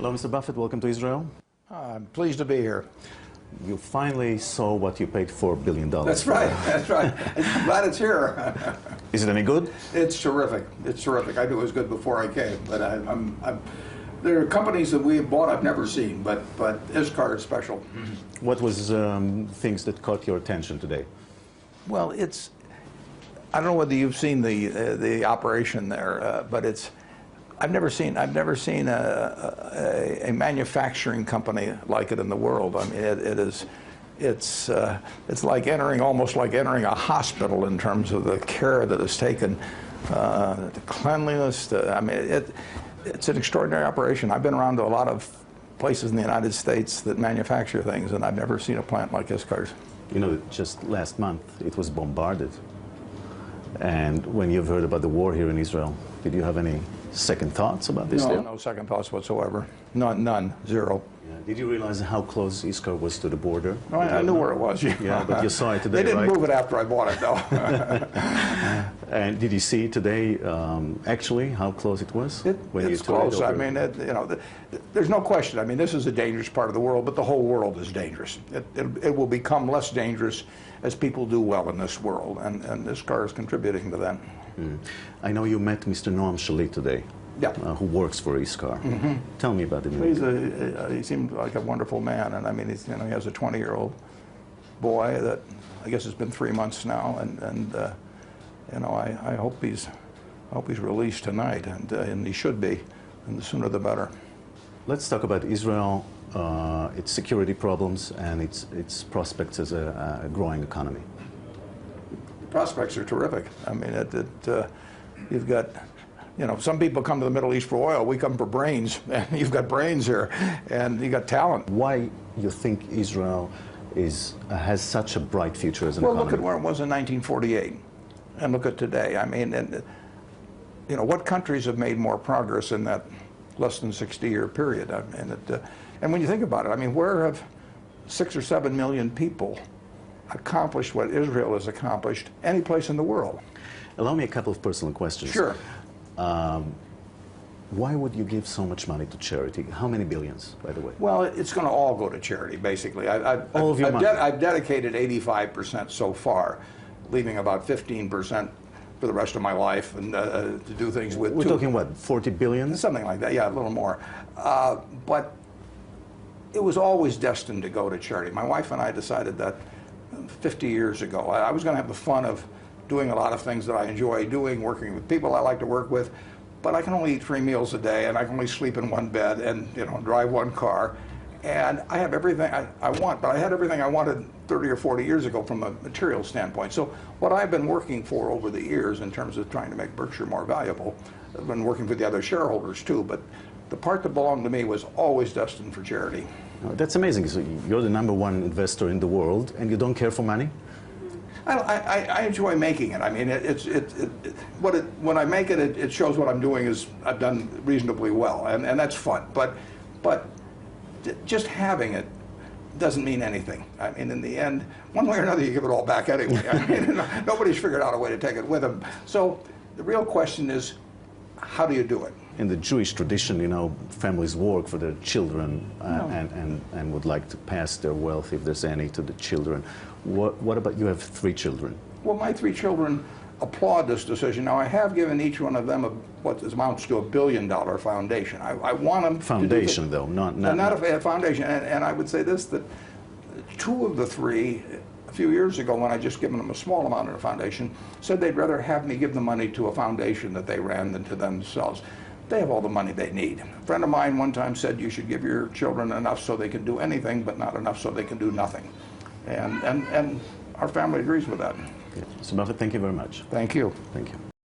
Hello, Mr. Buffett. Welcome to Israel. I'm pleased to be here. You finally saw what you paid $4 billion. That's right. That's right. I'm glad it's here. Is it any good? It's terrific. It's terrific. I knew it was good before I came, but there are companies that we have bought I've never seen, but Iscar is special. What was things that caught your attention today? Well, I don't know whether you've seen the operation there, but I've never seen a manufacturing company like it in the world. I mean, it's like almost like entering a hospital in terms of the care that is taken, the cleanliness. I mean, it's an extraordinary operation. I've been around to a lot of places in the United States that manufacture things, and I've never seen a plant like Iscar's. You know, just last month it was bombarded. And when you've heard about the war here in Israel, did you have any second thoughts about this deal? No second thoughts whatsoever. None, zero. Yeah. Did you realize how close Iscar was to the border? No, I knew where it was. Yeah, but you saw it today, They didn't right? move it after I bought it, though. And did you see today, actually, how close it was? It's close. I mean, there's no question. I mean, this is a dangerous part of the world, but the whole world is dangerous. It will become less dangerous as people do well in this world, and this car is contributing to that. Mm. I know you met Mr. Noam Shalit today, yeah. Who works for Iscar. Mm-hmm. Tell me about him. He seemed like a wonderful man, and I mean, he has a 20-year-old boy that I guess has been 3 months now, and I hope he's released tonight, and he should be, and the sooner the better. Let's talk about Israel, its security problems, and its prospects as a growing economy. Prospects are terrific. I mean, you've got, some people come to the Middle East for oil. We come for brains, and you've got brains here, and you got talent. Why you think Israel has such a bright future as an economy? Well, look at where it was in 1948, and look at today. I mean, what countries have made more progress in that less than 60-year period? I mean, and when you think about it, I mean, where have 6 or 7 million people accomplished what Israel has accomplished any place in the world? Allow me a couple of personal questions. Sure. Why would you give so much money to charity? How many billions, by the way? Well, it's going to all go to charity, basically. All of your money? I've dedicated 85% so far, leaving about 15% for the rest of my life, and to do things with. We're talking what, 40 billion? Something like that, yeah, a little more. But it was always destined to go to charity. My wife and I decided that 50 years ago. I was going to have the fun of doing a lot of things that I enjoy doing, working with people I like to work with, but I can only eat 3 meals a day, and I can only sleep in one bed, and drive one car, and I have everything I want, but I had everything I wanted 30 or 40 years ago from a material standpoint. So what I've been working for over the years in terms of trying to make Berkshire more valuable, I've been working for the other shareholders too, but the part that belonged to me was always destined for charity. That's amazing. So you're the #1 investor in the world, and you don't care for money? I enjoy making it. I mean, when I make it, it shows what I'm doing is I've done reasonably well, and that's fun. But just having it doesn't mean anything. I mean, in the end, one way or another, you give it all back anyway. I mean, nobody's figured out a way to take it with them. So the real question is, how do you do it? In the Jewish tradition, families work for their children and would like to pass their wealth, if there's any, to the children. What about, you have 3 children? Well, my 3 children applaud this decision. Now, I have given each one of them what amounts to $1 billion foundation. I want them foundation, to though, not a foundation. And I would say this, that 2 of the 3, a few years ago, when I just given them a small amount of a foundation, said they'd rather have me give the money to a foundation that they ran than to themselves. They have all the money they need. A friend of mine one time said you should give your children enough so they can do anything, but not enough so they can do nothing. And our family agrees with that. So Buffett, thank you very much. Thank you. Thank you.